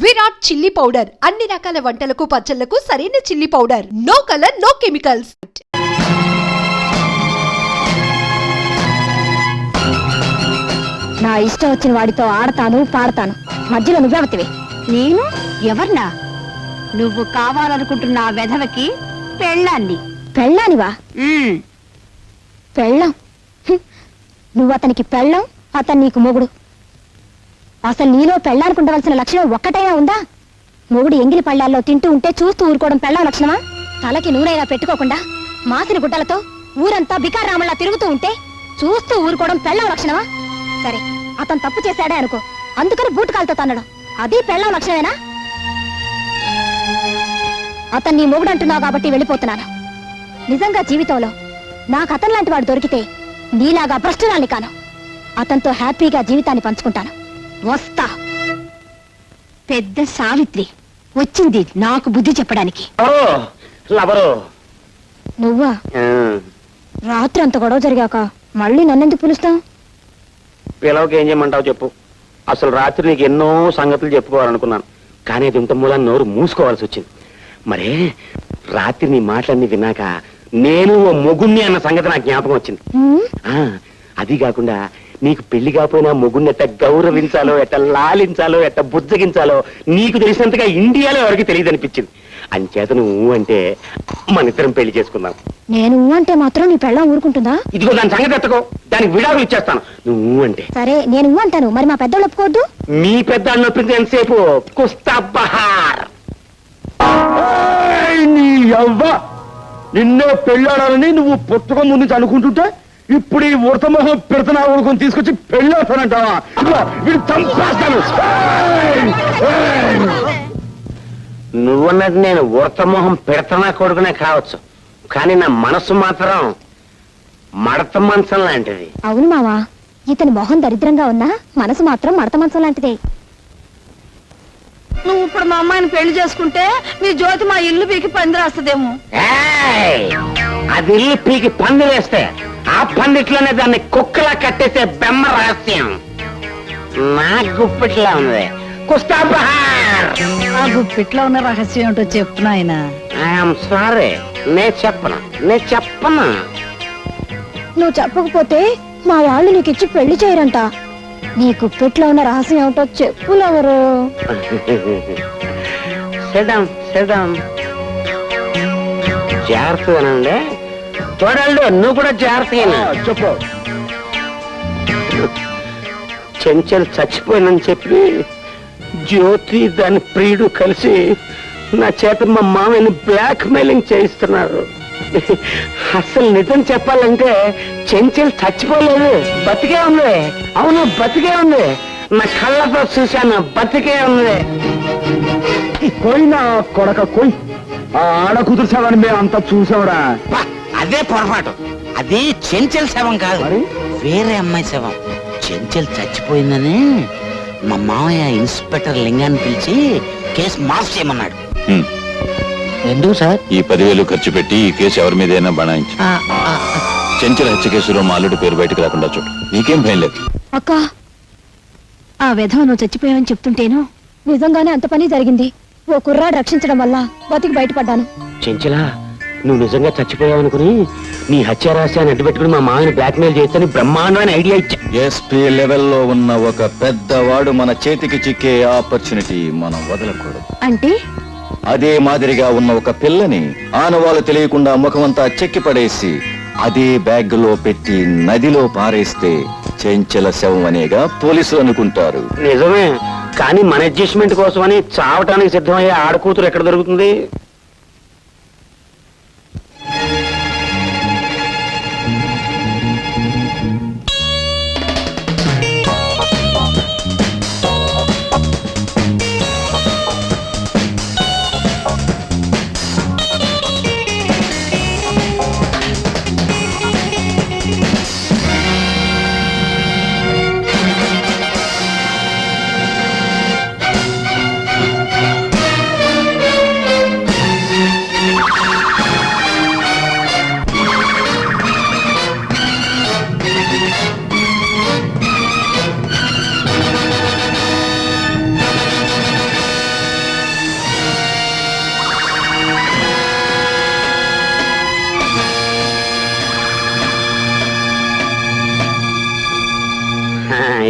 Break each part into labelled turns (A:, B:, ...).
A: Virat chilli powder అన్ని రకాల వంటలకు పచ్చళ్లకు సరైన chilli powder. No colour no chemicals.
B: నా ఇష్టం వచ్చిన వాడితో ఆడతాను పాడతాను, మధ్యలో నువ్వెవతివి?
C: నేను ఎవర్నా? నువ్వు కావాలనుకుంటున్న ఆ వెధవకి పెళ్ళాన్ని.
B: పెళ్ళానివా? పెళ్ళం? నువ్వు అతనికి పెళ్ళం, అతను నీకు మొగుడు. అసలు నీలో పెళ్ళానికి ఉండవలసిన లక్షణం ఒక్కటైనా ఉందా? మొగుడు ఎంగిలి పళ్ళాల్లో తింటూ ఉంటే చూస్తూ ఊరుకోవడం పెళ్ళం లక్షణమా? తలకి నూనెలా పెట్టుకోకుండా మాసిన గుడ్డలతో ఊరంతా బికారామల్లా తిరుగుతూ ఉంటే చూస్తూ ఊరుకోవడం పెళ్ళం లక్షణమా? సరే, అతను తప్పు చేశాడే అనుకో, అందుకని బూటకాలతో తన్నడం అది పెళ్ళం లక్షణమేనా? అతను నీ మొగుడు అంటున్నావు కాబట్టి వెళ్ళిపోతున్నాను. నిజంగా జీవితంలో నాకు అతను లాంటి వాడు దొరికితే నీలాగా భ్రష్టురాల్ని కాను. అతనితో హ్యాపీగా జీవితాన్ని పంచుకుంటాను. వస్తా. పెద్ద సావిత్రి వచ్చింది నాకు బుద్ధి చెప్పడానికి. నువ్వా? రాత్రి అంత గొడవ జరిగాక మళ్ళీ నన్నెందుకు పిలుస్తావు?
D: పిలవకి ఏం చేయమంటావు చెప్పు. అసలు రాత్రి నీకు ఎన్నో సంగతులు చెప్పుకోవాలనుకున్నాను, కానీ అది ఇంత మూలాన్ని నోరు మూసుకోవాల్సి వచ్చింది. మరే రాత్రి నీ మాటలన్నీ విన్నాక నేను ఓ మొగుణ్ణి అన్న సంగతి నాకు జ్ఞాపకం వచ్చింది. అది కాకుండా నీకు పెళ్లి కాకపోయినా మొగుణ్ణి ఎట్ట గౌరవించాలో, ఎట్ట లాలించాలో, ఎట్ట బుజ్జగించాలో నీకు తెలిసినంతగా ఇండియాలో ఎవరికి తెలియదు అనిపించింది. అంచేత నువ్వు అంటే మన ఇద్దరం పెళ్లి చేసుకుందాం.
B: నేను అంటే మాత్రం నీ పెళ్ళం ఊరుకుంటుందా?
D: ఇదిగో దాని సంగతి ఎత్తకో, దానికి విడాకులు ఇచ్చేస్తాను. నువ్వు అంటే
B: సరే, నేను అంటాను. మరి మా పెద్దోళ్ళు ఒప్పుకోవద్దు?
D: మీ పెద్ద నొప్పింది ఎంతసేపు కుస్తా బహార్.
E: నిన్నే పెళ్ళాడాలని నువ్వు పుస్తకం ముందు అనుకుంటుంటే ఇప్పుడు ఈ ఉడతమొహం పెడతనా ఊరుకొని తీసుకొచ్చి పెళ్ళాడతానంటావా? చంపేస్తాను.
D: నువ్వన్నది నేను ఉడతమొహం పెడతనా కొడుకునే కావచ్చు, కానీ నా మనసు మాత్రం మడత మంచం లాంటిది.
B: అవును మావా, ఇతని మొహం దరిద్రంగా ఉన్నా మనసు మాత్రం మడత మంచం లాంటిదే.
C: నువ్వు ఇప్పుడు మా అమ్మాయిని పెళ్లి చేసుకుంటే నీ జ్యోతి మా ఇల్లు పీకి పంది రాస్తుందేమో.
D: అది ఇల్లు పీకి పంది వేస్తే ఆ పందిట్లోనే దాన్ని కుక్కలా కట్టేసే బెమ్మ రహస్యం నా గుప్పిట్లా ఉంది. కుస్తా బహార్.
C: ఆ గుప్పిట్లో ఉన్న రహస్యం ఏంటో చెప్పు నాయనా.
D: ఐఎమ్ సారీ, నేను చెప్పను.
B: నువ్వు చెప్పకపోతే మా వాళ్ళు నీకిచ్చి పెళ్లి చేయరంట. నీ గుప్పిట్లో ఉన్న రహస్యం ఏమిటో చెప్పులెవరు?
D: జాగ్రత్తగానండి చూడండి, నువ్వు కూడా జాగ్రత్తగా
E: చెప్పు.
D: చెంచల్ చచ్చిపోయిందని చెప్పి జ్యోతి దాని ప్రియుడు కలిసి నా చేత మా మామయ్యని బ్లాక్ మెయిలింగ్ చేయిస్తున్నారు. అసలు నిజం చెప్పాలంటే చెంచల్ చచ్చిపోలేదు, బతికే ఉంది. అవును, బతికే ఉంది. నా కళ్ళతో చూశాను, బతికే ఉంది.
E: పోయినా కొడక కొయ్, ఆ ఆడ కుదుర్చావని మేము అంతా చూసావురా.
F: అదే పొరపాటు. అది చెంచల్ శవం కాదు, వేరే అమ్మాయి శవం. చెంచల్ చచ్చిపోయిందని మా మామయ్య ఇన్స్పెక్టర్ లింగాన్ని పిలిచి కేసు మార్క్ చేయమన్నాడు.
G: ఎందుకు సార్? ఈ 10,000 ఖర్చు పెట్టి ఈ కేసు ఎవరి మీదైనా బనాయించు. చెంచల హత్య కేసులో మా అల్లుడి పేరు బయటకు రాకుండా చూడు. నీకేం భయం లేదు.
B: అక్క, ఆ విధవ నువ్వు చచ్చిపోయావని చెప్తుంటేను నిజంగానే అంత పని జరిగింది. ఓ కుర్రాడు రక్షించడం వల్ల బతికి బయటపడ్డాను.
D: చెంచలా, నువ్వు నిజంగా చచ్చిపోయావనుకుని నీ హత్య రహస్యాన్ని అడ్డుపెట్టుకుని మా మామని బ్లాక్మెయిల్ చేస్తాను బ్రహ్మాండమైన ఐడియా ఇచ్చా.
G: ఎస్పీ లెవెల్లో ఉన్న ఒక పెద్దవాడు మన చేతికి చిక్కే ఆపర్చునిటీ మనం వదలకూడదు.
B: అంటే
G: అదే మాదిరిగా ఉన్న ఒక పిల్లని ఆనవాళ్ళు తెలియకుండా ముఖమంతా చెక్కి పడేసి అదే బ్యాగ్ లో పెట్టి నదిలో పారేస్తే చెంచల శవం అనేగా పోలీసులు అనుకుంటారు.
D: నిజమే, కానీ మన అడ్జస్ట్మెంట్ కోసమని చావటానికి సిద్ధమయ్యే ఆడకూతురు ఎక్కడ దొరుకుతుంది?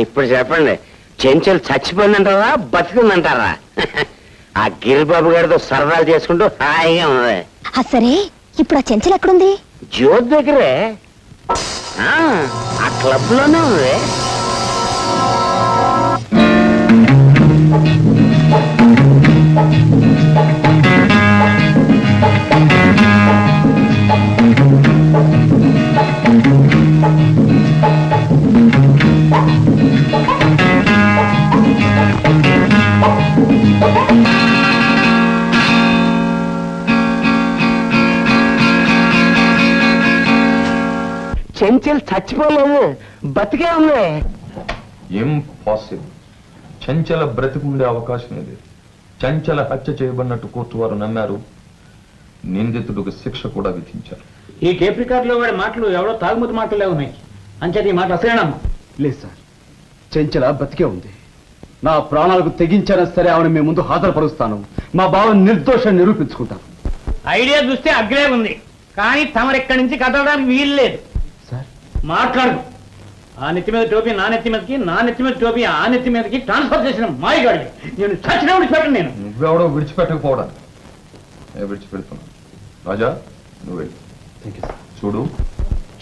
D: ఇప్పుడు చెప్పండి, చెంచల్ చచ్చిపోయిందంటారా బతికిందంటారా? ఆ గిరిబాబు గారితో సరదాలు చేసుకుంటూ హాయిగా ఉంది.
B: సరే ఇప్పుడు ఆ చెంచలు ఎక్కడుంది?
D: జ్యోతి దగ్గరే, ఆ క్లబ్ లోనే ఉంది. చెంచల్ చచ్చిపోలేదు, బతికే ఉంది.
H: ఇంపాసిబుల్. చంచల బ్రతికుండే అవకాశం ఇది. చంచల హత్య చేయబడినట్టు కోర్టు వారు నమ్మారు. నిందితుడికి శిక్ష కూడా విధించారు.
I: ఈ కేప్ రికార్డులో వాడి మాటలు ఎవరో తాగుమతి మాటలే ఉన్నాయి. అంచేది ఈ మాట అసలేనమ్మా.
E: లేదు సార్, చెంచల బతికే ఉంది. నా ప్రాణాలకు తెగించినా సరే ఆవిడ మీ ముందు హాజరుపరుస్తాను. మా బావ నిర్దోషం నిరూపించుకుంటాను.
I: ఐడియా చూస్తే అగ్రే ఉంది, కానీ తమరెక్కడి నుంచి కదలడానికి వీలు లేదు.
E: సార్
I: మాట్లాడు. ఆ నెత్తి మీద టోపీ నా నెత్తి మీదకి, నా నెత్తి మీద టోపీ ఆ నెత్తి మీదకి ట్రాన్స్ఫర్ చేసిన మాయగాడిని నేను చచ్చిన విడిచిపెట్టను. నేను
H: నువ్వెవడో విడిచిపెట్టకపోవడానికి నేను విడిచిపెడుతున్నాను. రాజా, నువ్వు వెళ్ళి చూడు.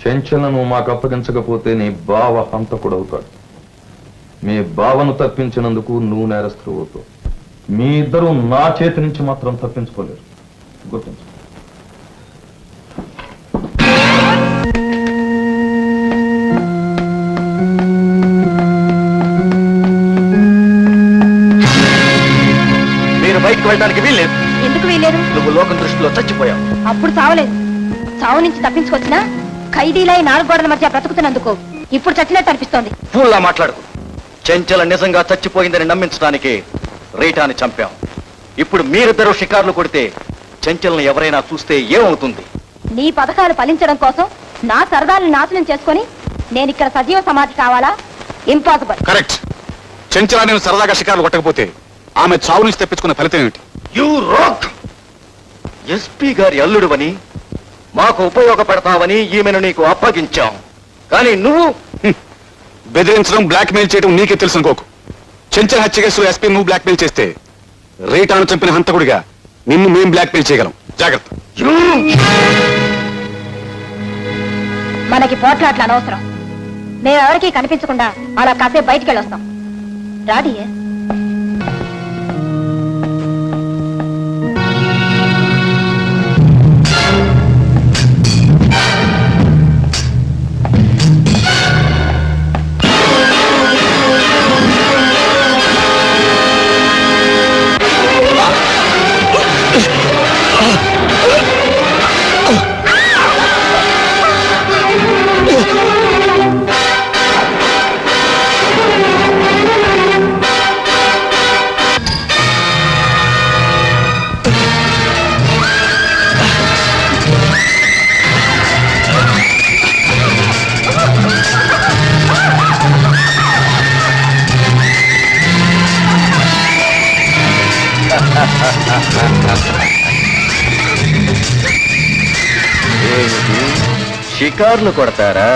H: చెంచలను మాకు అప్పగించకపోతే నీ బావ హంతకుడు అవుతాడు. మీ బావను తప్పించినందుకు నువ్వు నేరస్తులు అవుతావు. మీ ఇద్దరు నా చేతి నుంచి మాత్రం తప్పించుకోలేరు. గుర్తించు.
G: మీరు బయటకు వెళ్ళడానికి వీల్లేదు.
B: ఎందుకు వీలేదు?
G: నువ్వు లోకం దృష్టిలో చచ్చిపోయావు.
B: అప్పుడు చావలేదు. చావు నుంచి తప్పించుకొచ్చినా ఖైదీలై 4 గోడల మధ్య బ్రతుకుతున్నందుకు ఇప్పుడు చచ్చినట్టు అనిపిస్తోంది.
G: ఫూల్లా మాట్లాడుకు. చెంచల నిజంగా చచ్చిపోయిందని నమ్మించడానికి రీటాని చంపాం. ఇప్పుడు మీరిద్దరూ షికార్లు కొడితే చెంచల్ని ఎవరైనా చూస్తే ఏమవుతుంది?
B: నీ పథకాలు ఫలించడం కోసం నా సరదాలను నాశనం చేసుకొని నేను ఇక్కడ సజీవ సమాధి కావాలా? ఇంపాసిబుల్.
J: కరెక్ట్. చెంచలా నేను సరదాగా షికారులు కొట్టకపోతే ఆమె చావు నుంచి తెప్పించుకున్న ఫలితం ఏమిటి?
G: You rock! ఎస్పీ గారి అల్లుడువని, మాకు ఉపయోగపడతావని ఈమెను నీకు అప్పగించాం. కానీ నువ్వు
J: బెదిరించడం, బ్లాక్ మెయిల్ చేయడం నీకే తెలుసు అనుకోకు. చెంచల్ హత్య కేసులో ఎస్పీ నువ్వు బ్లాక్ మెయిల్ చేస్తే రీటాను చంపిన హంతకుడిగా నిన్ను మేం బ్లాక్ మెయిల్ చేయగలం. జాగ్రత్త.
B: మనకి పోట్లాట్లు అనవసరం. మేము ఎవరికీ కనిపించకుండా అలా కాసేపు బయటికి వెళ్ళొస్తాం. రాడి.
G: షికార్లు కొడతారా?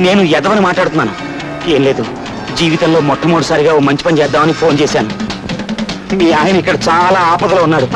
D: నేను ఎదవని మాట్లాడుతున్నాను. ఏం లేదు, జీవితంలో మొట్టమొదటిసారిగా ఓ మంచి పని చేద్దామని ఫోన్ చేశాను. మీ ఆయన ఇక్కడ చాలా ఆపదలో ఉన్నాడు.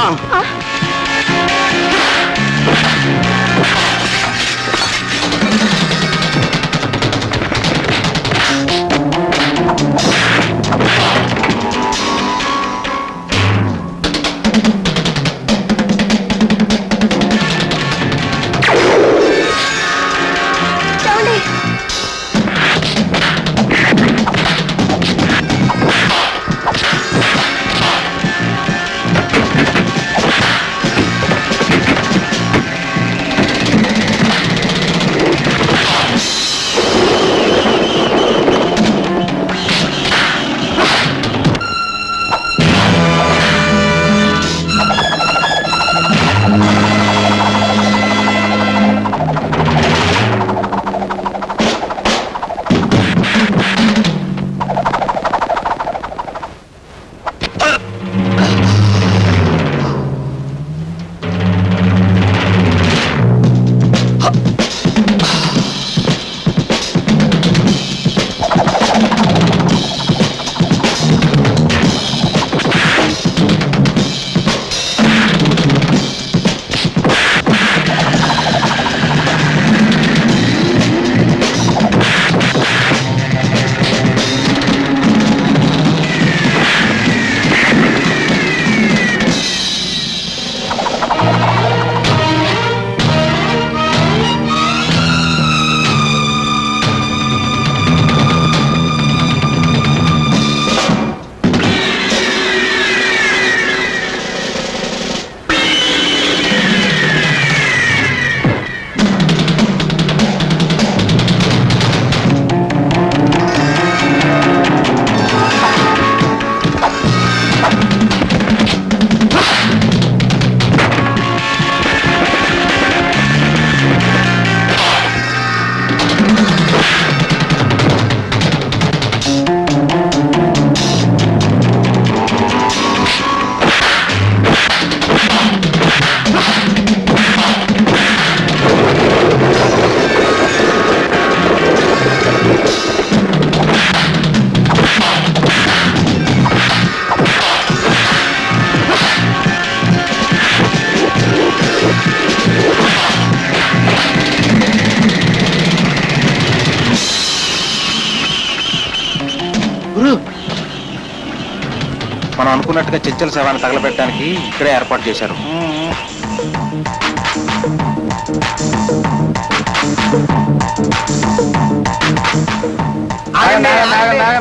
F: మనం అనుకున్నట్టుగా చెంచల శవాన్ని తగలబెట్టడానికి ఇక్కడే ఏర్పాటు చేశారు.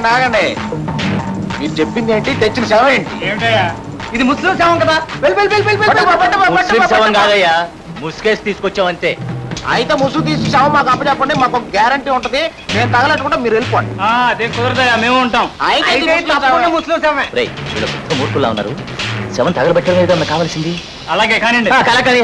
F: నాగండి, మీరు చెప్పింది ఏంటి? తెచ్చిన శవం ఏంటి?
I: ఇది ముస్లిం శవం కదా.
F: ముస్లిం శవం కాదయ్యా,
I: ముసుకేసి తీసుకొచ్చావంతే.
F: అయితే ముసుగు తీసి శవం మాకు అప్పచెప్పండి, మాకు ఒక గ్యారంటీ ఉంటది. నేను తగలట్టుకుంటా, మీరు వెళ్ళిపోండి.
I: అదేం కుదరదయ్యా, మేము ఉంటాం.
F: ముస్లిం శవమే.
D: మూర్ఖులా ఉన్నారు. శవం తగలబెట్టడం మీద మనకు కావాల్సింది.
I: అలాగే కానివ్వండి.
D: కలకది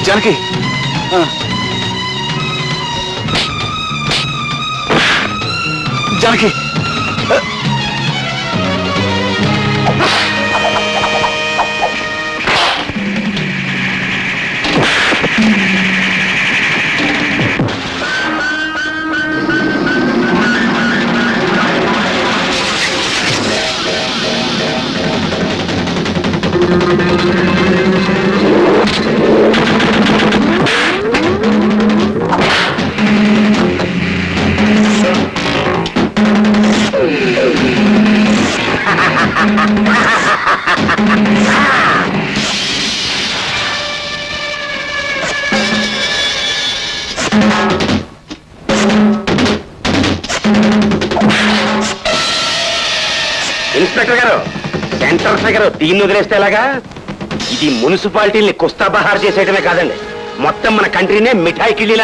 J: జానకి, జానకి,
D: ఇన్స్పెక్టర్ గారు, సెంటర్ ఫిగర్ దీన్ని వదిలేస్తే ఎలాగా? ఇది మున్సిపాలిటీని కుస్తా బహార్ చేసేయడమే కాదండి, మొత్తం మన కంట్రీనే మిఠాయి కిళ్ళీలా